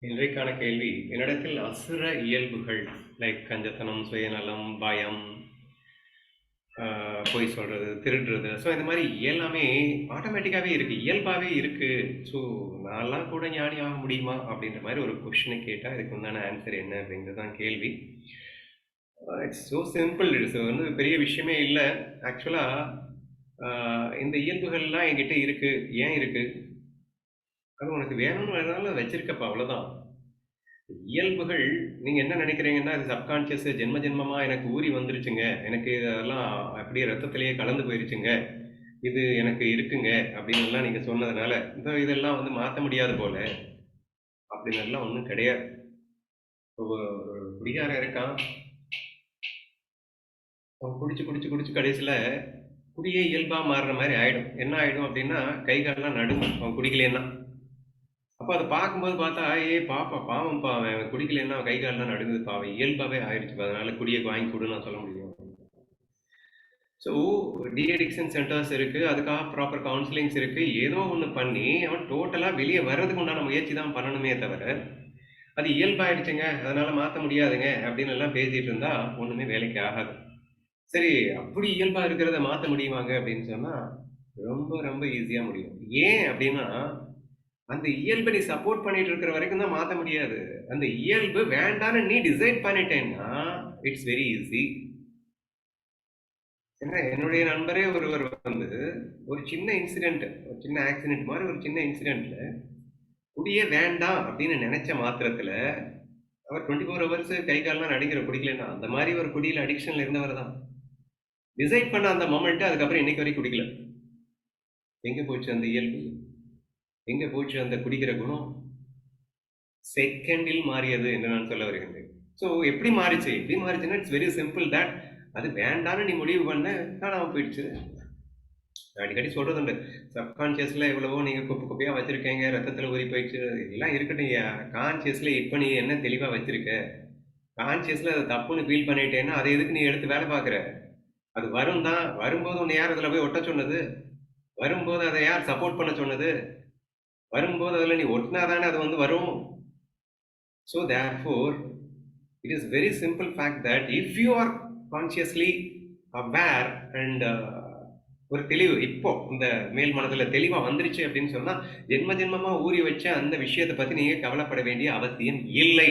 இன்றைக்கான கேள்வி, என்னிடத்தில் அசுர இயல்புகள் லைக் கஞ்சத்தனம், சுயநலம், பயம், பொய் சொல்றது, திருடுறது. ஸோ இந்த மாதிரி எல்லாமே ஆட்டோமேட்டிக்காவே இருக்கு, இயல்பாவே இருக்கு. ஸோ நான்லாம் கூட ஞானி ஆக முடியுமா அப்படின்ற மாதிரி ஒரு கொஸ்டினை கேட்டால் இதுக்கு உண்டான ஆன்சர் என்ன அப்படின்றது தான் கேள்வி. It's so simple. இட்ஸ் வந்து பெரிய விஷயமே இல்லை ஆக்சுவலாக. இந்த இயல்புகள்லாம் என்கிட்ட இருக்கு. ஏன் இருக்கு? அது உனக்கு வேணும்னு வேணாலும் வச்சிருக்கப்பா, அவ்வளோதான். இயல்புகள் நீங்க என்ன நினைக்கிறீங்கன்னா, அது சப்கான்ஷியஸ் ஜென்ம ஜென்மமா எனக்கு ஊறி வந்துருச்சுங்க, எனக்கு இதெல்லாம் அப்படியே ரத்தத்திலேயே கலந்து போயிருச்சுங்க, இது எனக்கு இருக்குங்க அப்படின்னு எல்லாம் நீங்க சொன்னதுனால இந்த இதெல்லாம் வந்து மாற்ற முடியாது போல அப்படின்னு எல்லாம் ஒன்றும் கிடையாது. ஒரு குடிகாரன் இருக்கான், அவன் குடிச்சு குடிச்சு குடிச்சு கடைசியில் குடியே இயல்பா மாறுற மாதிரி ஆயிடும். என்ன ஆயிடும் அப்படின்னா, கை காலெல்லாம் நடுங்கும் அவன் குடிக்கலன்னா. அப்போ அதை பார்க்கும்போது பார்த்தா, பாப்பா பாவம் அவன் குடிக்கலன்னா அவன் கை காலெல்லாம் நடுங்குது, பாவம் இயல்பாவே ஆயிடுச்சு, அதனால குடியை வாங்கி கொடுன்னு நான் சொல்ல முடியும். ஸோ டி அடிக்ஷன் சென்டர்ஸ் இருக்கு, அதுக்காக ப்ராப்பர் கவுன்சிலிங்ஸ் இருக்கு. ஏதோ ஒன்று பண்ணி அவன் டோட்டலாக வெளியே வர்றதுக்கு உண்டான முயற்சி தான் பண்ணணுமே தவிர, அது இயல்பாயிடுச்சுங்க அதனால மாற்ற முடியாதுங்க அப்படின்னு எல்லாம் பேசிட்டு இருந்தா ஒண்ணுமே வேலைக்கு ஆகாது. சரி, அப்படி இயல்பா இருக்கிறத மாற்ற முடியுமாங்க அப்படின்னு சொன்னா ரொம்ப ரொம்ப ஈஸியா முடியும். ஏன் அப்படின்னா, அந்த இயல்பை நீ சப்போர்ட் பண்ணிட்டு இருக்கிற வரைக்கும் தான் மாற்ற முடியாது. அந்த இயல்பு வேண்டான்னு நீ டிசைட் பண்ணிட்டேன்னா இட்ஸ் வெரி ஈஸி. ஏன்னா என்னுடைய நண்பரே ஒருவர் வந்து ஒரு சின்ன இன்சிடென்ட், ஒரு சின்ன ஆக்சிடென்ட் மாதிரி ஒரு சின்ன இன்சிடென்ட்ல குடியே வேண்டாம் அப்படின்னு நினைச்ச மாத்திரத்துல அவர் 24 ஹவர்ஸ் கை கால்லாம் நடிக்கிற குடிக்கலன்னா, அந்த மாதிரி ஒரு குடியில அடிக்ஷன்ல இருந்தவர் தான். டிசைட் பண்ண அந்த மொமெண்ட், அதுக்கப்புறம் இன்னைக்கு வரைக்கும் குடிக்கல. எங்க போச்சு அந்த இயல்பு? எங்க போச்சு அந்த குடிக்கிற குணம்? செகண்டில் மாறியது என்று நான் சொல்ல வருகின்றேன். ஸோ எப்படி மாறிச்சு? எப்படி மாறிச்சுன்னா இட்ஸ் வெரி சிம்பிள் தட் அது வேண்டான்னு நீ முடிவு பண்ண காணாம போயிடுச்சு. அடிக்கடி சொல்றது உண்டு, சப்கான்சியஸ்ல எவ்வளவோ நீங்க குப்பை குப்பையா வச்சிருக்கீங்க, ரத்தத்துல ஊறி போயிடுச்சு, எல்லாம் இருக்கட்டும். கான்சியஸ்ல இப்ப நீ என்ன தெளிவா வச்சிருக்க? கான்சியஸ்ல அதை தப்புன்னு ஃபீல் பண்ணிட்டேன்னா அதை எதுக்கு நீ எடுத்து வேலை பார்க்குற? அது வரும் தான். வரும்போது உன்னை யார் அதில் போய் ஒட்ட சொன்னது? வரும்போது அதை யார் சப்போர்ட் பண்ண சொன்னது? வரும்போது அதில் நீ ஒட்டினாதானே அது வந்து வரும். So therefore it is very simple fact that if you are consciously aware and ஒரு தெளிவு இப்போ இந்த மேல் மனதில் தெளிவாக வந்துருச்சு அப்படின்னு சொன்னால், ஜென்ம ஜென்மமாக ஊறி வச்ச அந்த விஷயத்தை பற்றி நீங்கள் கவலைப்பட வேண்டிய அவசியம் இல்லை.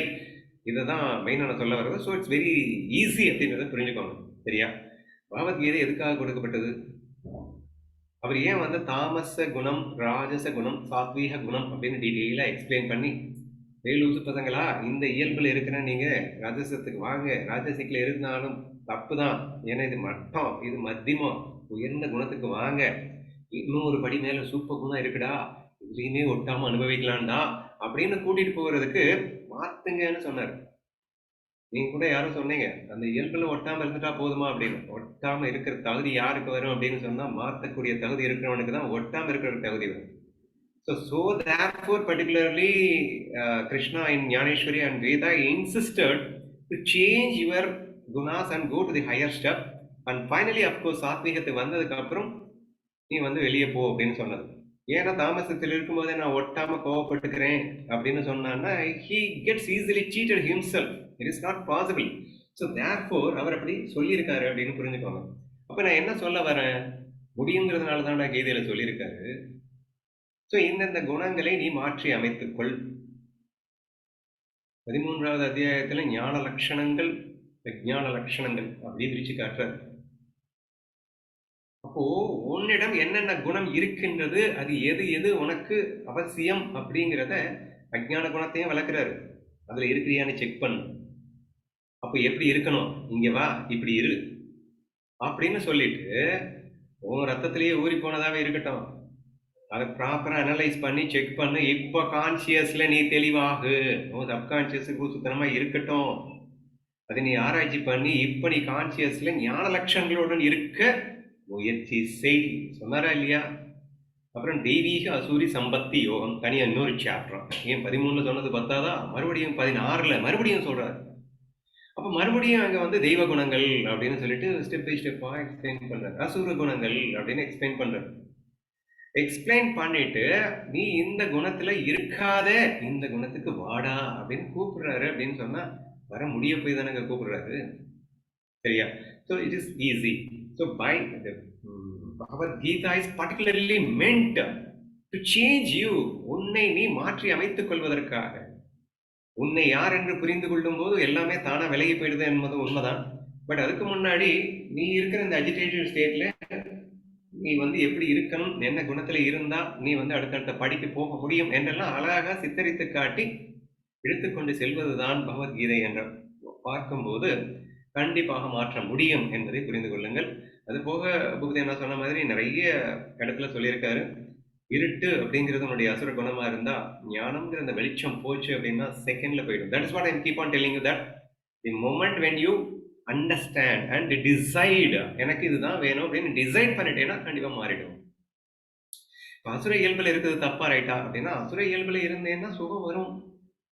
இதை தான் மெயினாக நான் சொல்ல வர்றது. ஸோ இட்ஸ் வெரி ஈஸி அப்படின்றத புரிஞ்சுக்கோங்க. சரியா? பகவத்கீதை எதுக்காக கொடுக்கப்பட்டது? அவர் ஏன் வந்து தாமச குணம், ராஜச குணம், சாத்வீக குணம் அப்படின்னு டீட்டெயிலாக எக்ஸ்பிளைன் பண்ணி, வேலூசு பசங்களா இந்த இயல்பில் இருக்கிற நீங்க ராஜசத்துக்கு வாங்க, ராஜசிக்கில் இருந்தாலும் தப்பு தான், ஏன்னா இது மட்டம், இது மத்தியமம், உயர்ந்த குணத்துக்கு வாங்க, இன்னொரு படி மேல சூப்பர் குணம் இருக்குடா, இதுலையுமே ஒட்டாம அனுபவிக்கலாம்டா அப்படின்னு கூட்டிட்டு போகிறதுக்கு மாத்துங்கன்னு சொன்னார். நீங்க கூட யாரும் சொன்னீங்க, அந்த இயல்புல ஒட்டாம இருந்துட்டா போதுமா அப்படின்னு. ஒட்டாம இருக்கிற தகுதி யாருக்கு வரும் அப்படின்னு சொன்னா, மாற்றக்கூடிய தகுதி இருக்கிறவனுக்கு தான் ஒட்டாம இருக்கிற தகுதி வரும். So therefore, particularly Krishna in Jnaneshwari and Veda insisted to change your gunas and go to the higher step. And finally, of course, சாத்வீகத்தை வந்ததுக்கு அப்புறம் நீ வந்து வெளியே போ அப்படின்னு சொன்னது. ஏன்னா தாமசத்தில் இருக்கும்போதே நான் ஒட்டாம கோவப்பட்டுக்கிறேன் அப்படின்னு சொன்னான்னா, he gets easily cheated himself. It is not possible. So therefore, அவர் அப்படி சொல்லியிருக்காரு அப்படின்னு புரிஞ்சுக்கோங்க. அப்ப நான் என்ன சொல்ல வரேன்? முடியுங்கிறதுனால தான் நான் கீதையில சொல்லியிருக்காரு. ஸோ இந்தந்த குணங்களை நீ மாற்றி அமைத்துக்கொள். 13வது அத்தியாயத்துல ஞான லட்சணங்கள், விஞ்ஞான லட்சணங்கள் அப்படி பிரிச்சு காட்டுறாரு. அப்போ உன்னிடம் என்னென்ன குணம் இருக்கின்றது, அது எது எது உனக்கு அவசியம் அப்படிங்கிறத அஜ்ஞான குணத்தையும் விளக்குறாரு. அதுல இருக்கிறியான்னு செக் பண்ணு. அப்போ எப்படி இருக்கணும்? இங்க வா, இப்படி இரு அப்படின்னு சொல்லிட்டு, உன் ரத்தத்திலேயே ஊறி போனதாவே இருக்கட்டும், அதை ப்ராப்பரா அனலைஸ் பண்ணி செக் பண்ணு. இப்போ கான்சியஸ்ல நீ தெளிவாகு, உன் சப்கான்சியஸுக்கு சுத்தமா இருக்கட்டும், அதை நீ ஆராய்ச்சி பண்ணி இப்ப நீ கான்சியஸ்ல ஞான லட்சங்களுடன் இருக்க முயற்சி செய். சொன்னாரா இல்லையா? அப்புறம் தெய்வீக அசூரி சம்பத்தி யோகம் தனியா இன்னொரு சாப்டர். ஏன் 13 சொன்னது பத்தாதா? மறுபடியும் 16 மறுபடியும் சொல்றாரு. அப்ப மறுபடியும் அங்க வந்து தெய்வ குணங்கள் அப்படின்னு சொல்லிட்டு ஸ்டெப் பை ஸ்டெப்பா எக்ஸ்பிளைன் பண்றாரு. அசூர குணங்கள் அப்படின்னு எக்ஸ்பிளைன் பண்றாரு. எக்ஸ்பிளைன் பண்ணிட்டு நீ இந்த குணத்துல இருக்காத, இந்த குணத்துக்கு வாடா அப்படின்னு கூப்பிடுறாரு. அப்படின்னு சொன்னா வர முடிய போய் தானங்க கூப்பிடுறாரு. சரியா? So it is easy. So by the Bhagavad Gita is particularly meant to change you. உன்னை நீ மாற்றி அமைத்துக் கொள்வதற்காக. உன்னை யார் என்று புரிந்து கொள்ளும் போது எல்லாமே தானா விலகி போயிடுது என்பது உண்மைதான். பட் அதுக்கு முன்னாடி நீ இருக்கிற இந்த அஜிடேட்டட் ஸ்டேட்ல நீ வந்து எப்படி இருக்கணும், என்ன குணத்துல இருந்தா நீ வந்து அடுத்தடுத்த படிக்கு போக முடியும் என்றெல்லாம் அழகாக சித்தரித்து காட்டி இழுத்துக்கொண்டு செல்வதுதான் பகவத்கீதை என்ற பார்க்கும்போது கண்டிப்பாக மாற்ற முடியும் என்பதை புரிந்து கொள்ளுங்கள். அது போக புகுதேவ் நான் சொன்ன மாதிரி நிறைய இடத்துல சொல்லியிருக்காரு. இருட்டு அப்படிங்கிறது உன்னுடைய அசுர குணமா இருந்தா ஞானம்ங்கிற அந்த வெளிச்சம் போச்சு அப்படின்னா செகண்ட்ல போயிடும். That is what I keep on telling you that the moment when you understand and decide, எனக்கு இதுதான் வேணும் அப்படின்னு டிசைட் பண்ணிட்டேன்னா கண்டிப்பா மாறிடும். அசுர இயல்புல இருக்கிறது தப்பா ரைட்டா அப்படின்னா, அசுர இயல்புல இருந்தேன்னா சுகம் வரும்,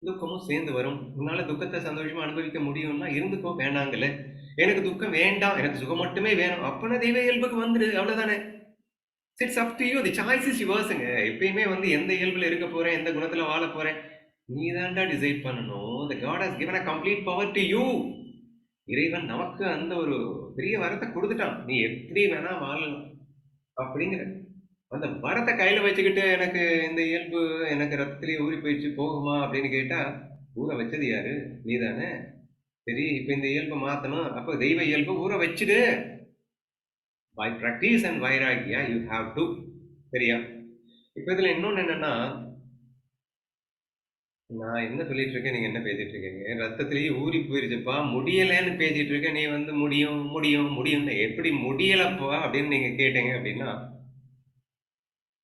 துக்கமும் சேர்ந்து வரும். உன்னால துக்கத்தை சந்தோஷமா அனுபவிக்க முடியும்னா இருந்துக்கோ, வேணாங்கல்ல. எனக்கு துக்கம் வேண்டாம், எனக்கு சுகம் மட்டுமே வேணும், அப்பனா தெய்வ இயல்புக்கு வந்துரு, அவ்வளவுதானே. It's up to you, the choice is யுவர்ஸ்ங்க. எப்பயுமே வந்து எந்த இயல்புல இருக்க போறேன், எந்த குணத்துல வாழ போறேன், நீ தான்டா டிசைட் பண்ணணும். The God has given a complete power to you. இறைவன் நமக்கு அந்த ஒரு பெரிய வரத்தை கொடுத்துட்டான், நீ எப்படி வேணா வாழலாம் அப்படிங்கிற அந்த வரத்தை கையில வச்சுக்கிட்டு எனக்கு இந்த இயல்பு எனக்கு ரத்தத்திலேயே ஊறி போயிடுச்சு போகுமா அப்படின்னு கேட்டா, ஊற வச்சது யாரு? நீ தானே. சரி, இப்ப இந்த இயல்பை மாத்தணும், அப்ப தெய்வ இயல்பு ஊற வச்சுடு. பை பிராக்டிஸ் அண்ட் வைராகியா யூ ஹாவ் டு. சரியா? இப்ப இதுல இன்னொன்னு என்னன்னா, நான் என்ன சொல்லிட்டு இருக்கேன், நீங்க என்ன பேசிட்டு இருக்கீங்க? ரத்தத்திலேயே ஊறி போயிருச்சுப்பா, முடியலன்னு பேசிட்டு இருக்க. நீ வந்து முடியும் முடியும் முடியும்னு எப்படி முடியலப்பா அப்படின்னு நீங்க கேட்டீங்க அப்படின்னா,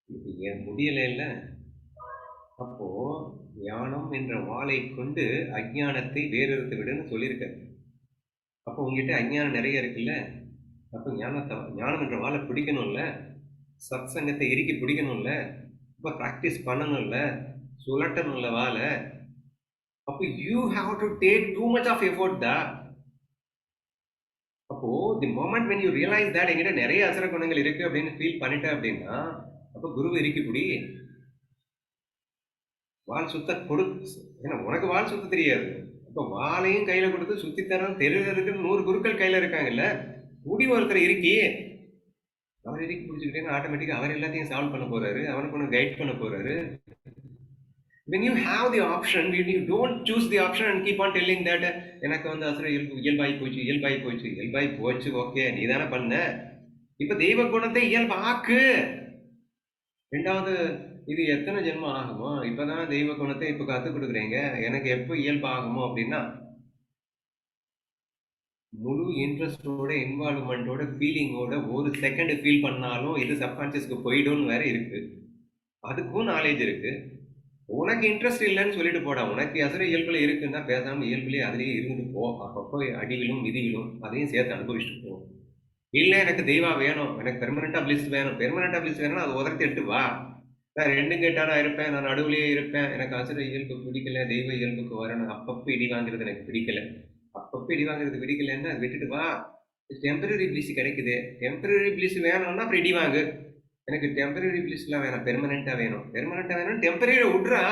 இது ஏன் முடியல இல்ல. அப்போ ஞானம் என்ற வாளை கொண்டு அஞ்ஞானத்தை வேறறுத்து விடுன்னு சொல்லியிருக்க. அப்போ உங்ககிட்ட அஞ்ஞானம் நிறைய இருக்குல்ல, அப்போ ஞானம் என்ற வாளை பிடிக்கணும்ல, சத் சங்கத்தை இறுக்கி பிடிக்கணும்ல, அப்ப பிராக்டிஸ் பண்ணணும்ல, சுழட்டணும்ல வாளை. அப்போ you have to take too much of effort தா. அப்போ the moment when you realize that என்கிட்ட நிறைய அசுர குணங்கள் இருக்கு அப்படின்னு ஃபீல் பண்ணிட்ட அப்படின்னா, அப்ப குருவை இறுக்கி பிடி, வால் சுத்த கொடு. ஏன்னா உனக்கு வால் சுத்த தெரியாது, அப்ப வாளையும் கையில கொடுத்து சுத்தி தரம் தெருவுக்கு 100 குருக்கள் கையில இருக்காங்கல்ல, கூடி ஒருத்தர் இருக்கி அவர் இறுக்கி பிடிச்சிக்கிட்டேன்னு ஆட்டோமேட்டிக்கா அவர் எல்லாத்தையும் சால்வ் பண்ண போறாரு, அவனுக்கு ஒன்று கைட் பண்ண போறாரு. When you have the option, when you don't choose the option and keep on telling that எனக்கு வந்து அசுர இயல்பாய் போச்சு இயல்பாய் போச்சு இயல்பாய் போச்சு, ஓகே நீ தானே பண்ண, இப்ப தெய்வ குணத்தை இயல்பு ஆக்கு. ரெண்டாவது, இது எத்தனை ஜென்மம் ஆகுமோ, இப்பதான் தெய்வ குணத்தை இப்ப கத்துக் கொடுக்குறீங்க, எனக்கு எப்போ இயல்பு ஆகுமோ அப்படின்னா, முழு இன்ட்ரெஸ்டோட இன்வால்வ்மெண்டோட ஃபீலிங்கோட ஒரு செகண்ட் ஃபீல் பண்ணாலும் இது சப்கான்சியஸ்க்கு போயிடும்னு வேற இருக்கு. அதுக்கும் நாலேஜ் இருக்கு. உனக்கு இன்ட்ரெஸ்ட் இல்லைன்னு சொல்லிட்டு போடா, உனக்கு அசுர இயல்புல இருக்குன்னா பேசாம இயல்புலேயே அதுலேயே இருந்துட்டு போ, அப்பப்போ அடிவிலும் விதிவிலும் அதையும் சேர்த்து அனுபவிச்சுட்டு போ. இல்லை எனக்கு தெய்வா வேணும், எனக்கு பெர்மனண்டா பிளிஸ் வேணும், பெர்மனண்டா பிளிஸ் வேணும்னா அது உதர்த்தி எடுத்து வா. நான் ரெண்டும் கேட்டானா இருப்பேன், நான் நடுவுலயே இருப்பேன், எனக்கு அசுர இயல்பு பிடிக்கல, தெய்வ இயல்புக்கு வரணும், அப்பப்போ இடி வாங்குறது எனக்கு பிடிக்கல, அப்பப்போ இடி வாங்குறது பிடிக்கலன்னா அது விட்டுட்டு வா. டெம்பரரி பிளிஸ் கிடைக்குது, டெம்பரரி பிளிஸ் வேணும்னா அப்புறம் இடி வாங்கு. எனக்கு டெம்பரரி பிளிஸ்லாம் வேணும், பெர்மனண்டா வேணும், பெர்மனண்டா வேணும், டெம்பரரி விட்றா.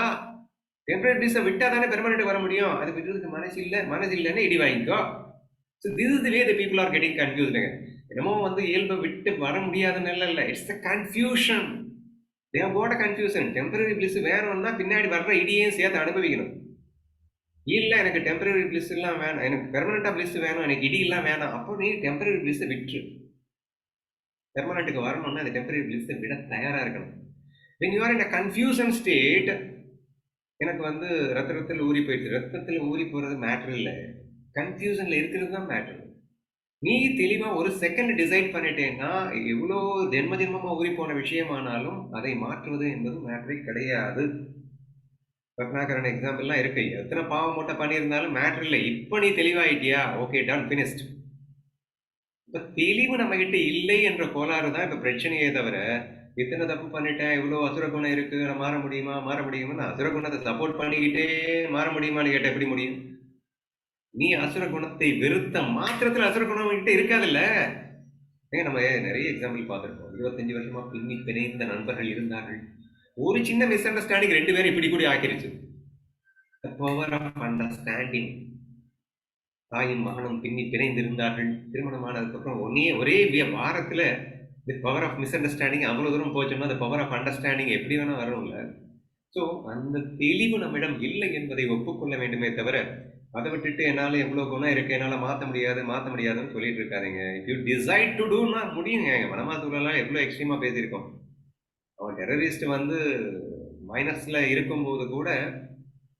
டெம்பரரி பிளிஸை விட்டா தானே பெர்மனண்ட் வர முடியும், அது விட்டுறதுக்கு மனசு இல்லைன்னு இடி வாங்கிக்கோ. So this is the way the people are getting கன்ஃபியூஸ்டுங்க. என்னமோ வந்து இயல்பை விட்டு வர முடியாதுன்னு இல்லை, it's a confusion. They have got a confusion. Temporary bliss வேணும்னா பின்னாடி வர்ற இடியையும் சேர்த்து அனுபவிக்கணும். இல்லை எனக்கு டெம்பரரி பிளிஸ் எல்லாம் வேணும், எனக்கு பெர்மனண்டா பிளிஸ் வேணும், எனக்கு இடி எல்லாம் வேணாம், அப்போ நீ டெம்பரரி பிளிஸை விட்டுரு. பெர்மனண்ட்டுக்கு வரணும்னா அந்த டெம்பரரி பிளிஸை விட தயாரா இருக்கணும். when you are in a confusion state, எனக்கு வந்து ரத்தத்தில் ஊறி போயிடுச்சு, ரத்தத்தில் ஊறி போறது மேட்ரு இல்லை, கன்ஃபியூஷன்ல இருக்கிறது தான் மேட்ரு. நீ தெளிவா ஒரு செகண்ட் டிசைட் பண்ணிட்டேன்னா எவ்வளோ ஜென்ம ஜென்மமா ஊறி போன விஷயமானாலும் அதை மாற்றுவது என்பது மேட்ரே கிடையாது. ரத்னாகரன் எக்ஸாம்பிள்லாம் இருக்கு, எத்தனை பாவம் மூட்டை பண்ணியிருந்தாலும் மேட்ரு இல்லை. இப்போ நீ தெளிவாயிட்டியா, ஓகே டன் ஃபினிஷ்ட். இப்ப தெளிவு நம்ம கிட்ட இல்லை என்ற கோளாறு தான் இப்ப பிரச்சனையே தவிர, இத்தனை தப்பு பண்ணிட்டேன், இவ்வளவு அசுர குணம் இருக்கு, நான் மாற முடியுமா மாற முடியுமா, அசுர குணத்தை சப்போர்ட் பண்ணிக்கிட்டே மாற முடியுமான்னு கேட்ட எப்படி முடியும்? நீ அசுர குணத்தை வெறுத்த மாத்திரத்துல அசுர குணம் கிட்ட இருக்காதுல்ல. நம்ம நிறைய எக்ஸாம்பிள் பார்த்துருக்கோம். 25 வருஷமா பின்னி பிணைந்த நண்பர்கள் இருந்தார்கள். ஒரு சின்ன மிஸ் அண்டர்ஸ்டாண்டிங் 2 பேரும் இப்படி கூடி ஆக்கிருச்சு. The power of understanding. தாயும் மகனும் பின்னி பிணைந்திருந்தார்கள். திருமணமானதுக்கு அப்புறம் ஒரே வாரத்துல the power of misunderstanding அவ்வளவு தூரம் போச்சோம்னா த பவர் ஆஃப் அண்டர்ஸ்டாண்டிங் எப்படி வேணா வரும்ல. ஸோ அந்த தெளிவு நம்மிடம் இல்லை என்பதை ஒப்புக்கொள்ள வேண்டுமே தவிர, அதை விட்டுட்டு என்னால எவ்வளவு குணம் இருக்கு, என்னால மாத்த முடியாதுன்னு சொல்லிட்டு இருக்காதீங்க. இஃப் யூ டிசைட் டு டூனா முடியுங்க. மனமாத்துலாம் எவ்வளவு எக்ஸ்ட்ரீமா பேசியிருக்கோம். அவன் டெரரிஸ்ட் வந்து மைனஸ்ல இருக்கும்போது கூட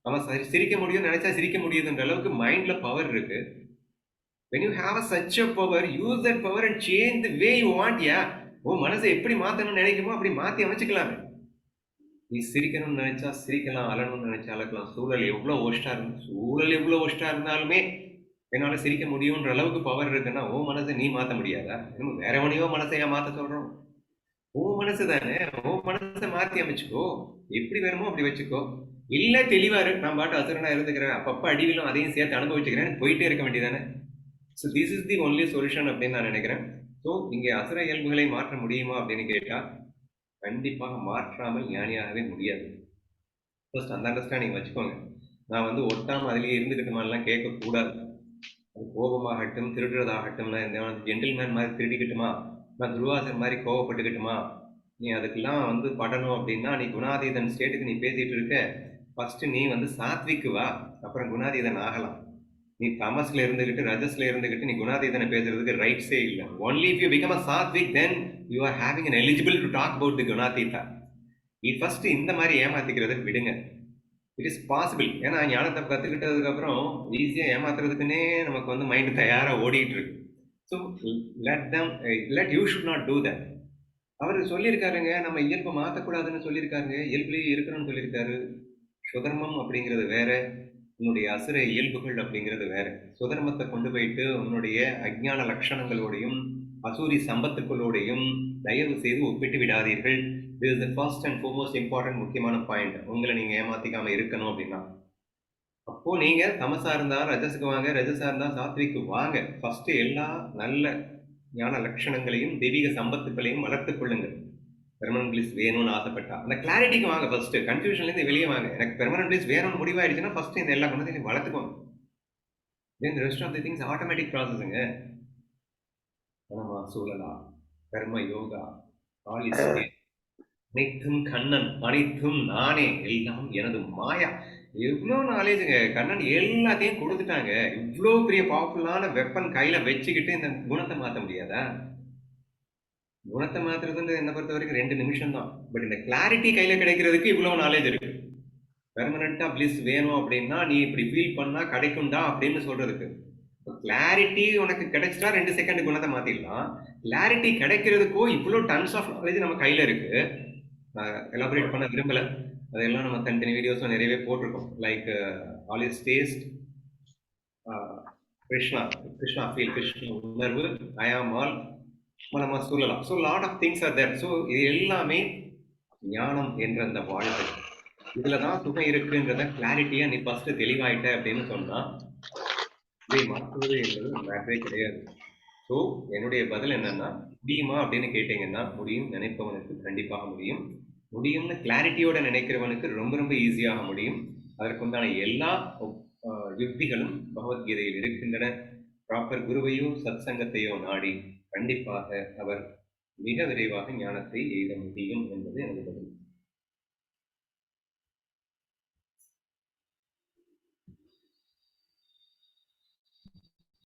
அவன் சிரிக்க முடியும்னு நினைச்சா சிரிக்க முடியுதுன்ற அளவுக்கு மைண்ட்ல பவர் இருக்கு. when you have such a power, use that power and change the way you want. உன் மனசை எப்படி மாத்தணும்னு நினைக்குமோ அப்படி மாத்தி அமைச்சுக்கலாமே. நீ சிரிக்கணும்னு நினைச்சா சிரிக்கலாம், அழணும்னு நினைச்சா அழக்கலாம். சூழல் எவ்வளவு ஒஸ்டா இருந்தாலுமே என்னால சிரிக்க முடியும்ன்ற அளவுக்கு பவர் இருக்குன்னா உன் மனசை நீ மாத்த முடியாதா? வேற எவனையோ மனசையா மாத்த சொல்றோம்? உன் மனசு தானே, உன் மனசை மாத்தி அமைச்சுக்கோ. எப்படி வேணுமோ அப்படி வச்சுக்கோ. இல்ல தெளிவா இருக்கு, நான் பாட்டு அசுரனா இருந்துக்கிறேன், அப்பப்ப அடிவிலும் அதையும் சேர்த்து அனுபவிச்சுக்கிறேன், போயிட்டே இருக்க வேண்டியதானே. So this is the only solution அப்படின்னு நான் நினைக்கிறேன். ஸோ இங்கே அசுர இயல்புகளை மாற்ற முடியுமா அப்படின்னு கேட்டா கண்டிப்பாக மாற்றாமல் ஞானியாகவே முடியாது. ஃபர்ஸ்ட் அந்த அண்டர்ஸ்டாண்டிங் வச்சுக்கோங்க. நான் வந்து ஒட்டாம அதிலேயே இருந்துக்கிட்டுமான்லாம் கேட்கக்கூடாது. அது கோபமாகட்டும், திருடுறதாகட்டும், நான் ஜென்டில்மேன் மாதிரி திருடிக்கிட்டுமா, நான் துருவாசன் மாதிரி கோவப்பட்டுக்கிட்டுமா, நீ அதுக்கெல்லாம் வந்து படணும் அப்படின்னா நீ குணாதீதன் ஸ்டேட்டுக்கு நீ பேசிட்டு இருக்க. ஃபர்ஸ்ட் நீ வந்து சாத்விக்கு வா, அப்புறம் குணாதீதன் ஆகலாம். நீ தமஸ்ல இருந்துகிட்டு ரஜஸ்ல இருந்துகிட்டு நீ குணாதீதனை பேசுறதுக்கு ரைட்ஸே இல்லை. Only if you become a சாத்விக் then you are having an eligible to talk about the குணாதீதா. நீ ஃபர்ஸ்ட் இந்த மாதிரி ஏமாத்திக்கிறத விடுங்க. It is possible. ஏன்னா ஞானத்தை கற்றுக்கிட்டதுக்கு அப்புறம் ஈஸியாக ஏமாத்துறதுக்குன்னே நமக்கு வந்து மைண்டு தயாராக ஓடிட்டு இருக்கு. So let you should not do that. அவர் சொல்லியிருக்காருங்க, நம்ம இயல்பை மாற்றக்கூடாதுன்னு சொல்லியிருக்காருங்க, இயல்புலேயே இருக்கணும்னு சொல்லியிருக்காரு. சுதர்மம் அப்படிங்கிறது வேற, உன்னுடைய அசுர இயல்புகள் அப்படிங்கிறது வேற. சுதர்மத்தை கொண்டு போயிட்டு உன்னுடைய அஜ்ஞான லட்சணங்களோடையும் அசூரி சம்பத்துக்களோடையும் தயவு செய்து ஒப்பிட்டு விடாதீர்கள். this is the first and foremost important முக்கியமான பாயிண்ட். உங்களை நீங்க ஏமாத்திக்காம இருக்கணும் அப்படின்னா அப்போ நீங்க தமசா இருந்தா ரஜஸுக்கு வாங்க, ரஜஸா இருந்தா சாத்விக்கு வாங்க. ஃபர்ஸ்ட் எல்லா நல்ல ஞான லட்சணங்களையும் தெய்வீக சம்பத்துக்களையும் வளர்த்துக் கொள்ளுங்கள். பெர்மனன்ட் பிளிஸ் வேணும்னு ஆசைப்பட்டா அந்த கிளாரிட்டிக்கு வாங்க. ஃபர்ஸ்ட் கன்ஃபியூஷன்ல இருந்து வெளியே வாங்க. எனக்கு பெர்மனன்ட் பிளிஸ் வேணும்னு முடிவாயிடுச்சுன்னா ஃபர்ஸ்ட் இந்த எல்லா குணத்தையும் வளர்த்துக்கோங்க. Then rest of the things automatic ப்ராசஸுங்க. மனமா சூழலா, கர்ம யோகா, ஆலிஸ்டே, அனைத்தும் கண்ணன், அனைத்தும் நானே, எல்லாம் எனது மாயா. எவ்வளோ நாலேஜுங்க. கண்ணன் எல்லாத்தையும் கொடுத்துட்டாங்க. இவ்வளோ பெரிய பவர்ஃபுல்லான வெப்பன் கையில வச்சுக்கிட்டு இந்த குணத்தை மாற்ற முடியாதா? குணத்தை மாத்துறதுன்றது என்ன பொறுத்த வரைக்கும் 2 நிமிஷம் தான். பட் இந்த கிளாரிட்டி கையில கிடைக்கிறதுக்கு இவ்வளவு நாலேஜ் இருக்கு. பெர்மனண்டா பிளிஸ் வேணும் அப்படின்னா நீ இப்படி ஃபீல் பண்ணா கிடைக்கும்டா அப்படின்னு சொல்றதுக்கு கிளாரிட்டி உனக்கு கிடைச்சிட்டா 2 செகண்ட் குணத்தை மாத்திடலாம். கிளாரிட்டி கிடைக்கிறதுக்கோ இவ்வளோ டன்ஸ் ஆஃப் நாலேஜ் நம்ம கையில இருக்கு. எலாபரேட் பண்ண விரும்பல. அதெல்லாம் நம்ம தனித்தனி வீடியோஸும் நிறையவே போட்டிருக்கோம். Like all is taste, Krishna feel, Krishna உணர்வு, ஐ ஆம் ஆல், நம்ம சொல்லலாம். So lot of things are there. So இது எல்லாமே ஞானம் என்ற அந்த வாழ்க்கை. இதுல தான் சுகம் இருக்குன்றத கிளாரிட்டியா நீ ஃபர்ஸ்ட் தெளிவாயிட்ட அப்படின்னு சொன்னா இதை மாற்றுவது என்பது மேட்டரே கிடையாது. ஸோ என்னுடைய பதில் என்னன்னா, முடியுமா அப்படின்னு கேட்டீங்கன்னா முடியும். நினைப்பவனுக்கு கண்டிப்பாக முடியும். முடியும்னு கிளாரிட்டியோட நினைக்கிறவனுக்கு ரொம்ப ரொம்ப ஈஸியாக முடியும். அதற்குண்டான எல்லா யுக்திகளும் பகவத்கீதையில் இருக்கின்றன. ப்ராப்பர் குருவையோ சத் சங்கத்தையோ நாடி கண்டிப்பாக அவர் மிக விரைவாக ஞானத்தை எய்த முடியும் என்பது எனது பதில்.